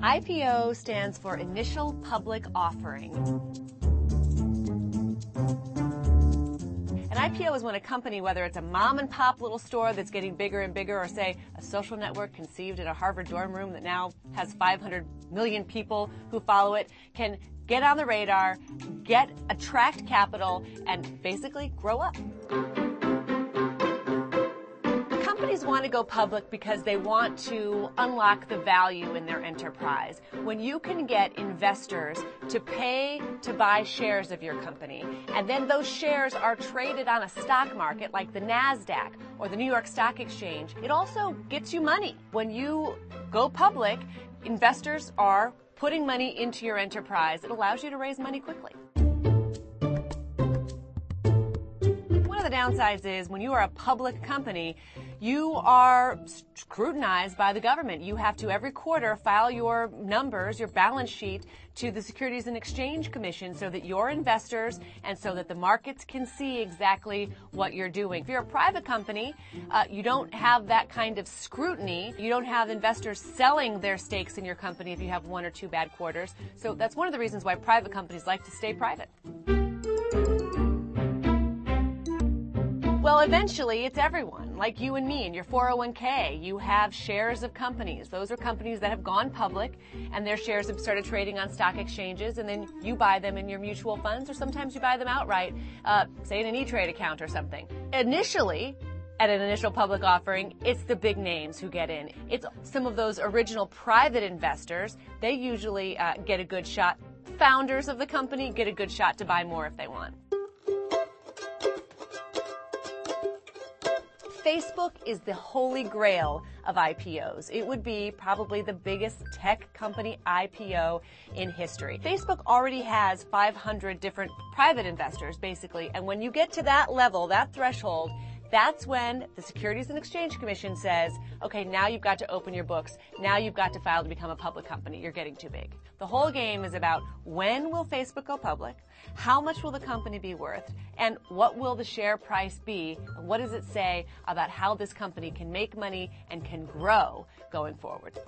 IPO stands for Initial Public Offering. An IPO is when a company, whether it's a mom and pop little store that's getting bigger and bigger, or say a social network conceived in a Harvard dorm room that now has 500 million people who follow it, can get on the radar, attract capital, and basically grow up. Companies want to go public because they want to unlock the value in their enterprise. When you can get investors to pay to buy shares of your company, and then those shares are traded on a stock market like the NASDAQ or the New York Stock Exchange, it also gets you money. When you go public, investors are putting money into your enterprise. It allows you to raise money quickly. One of the downsides is when you are a public company, you are scrutinized by the government. You have to every quarter file your numbers, your balance sheet, to the Securities and Exchange Commission so that your investors and so that the markets can see exactly what you're doing. If you're a private company, you don't have that kind of scrutiny. You don't have investors selling their stakes in your company if you have one or two bad quarters. So that's one of the reasons why private companies like to stay private. Well, eventually, it's everyone, like you and me and your 401k. You have shares of companies. Those are companies that have gone public, and their shares have started trading on stock exchanges, and then you buy them in your mutual funds, or sometimes you buy them outright, say in an E-Trade account or something. Initially, at an initial public offering, it's the big names who get in. It's some of those original private investors. They usually get a good shot. Founders of the company get a good shot to buy more if they want. Facebook is the holy grail of IPOs. It would be probably the biggest tech company IPO in history. Facebook already has 500 different private investors, basically, and when you get to that level, that threshold, that's when the Securities and Exchange Commission says, okay, now you've got to open your books. Now you've got to file to become a public company. You're getting too big. The whole game is about when will Facebook go public, how much will the company be worth, and what will the share price be, and what does it say about how this company can make money and can grow going forward.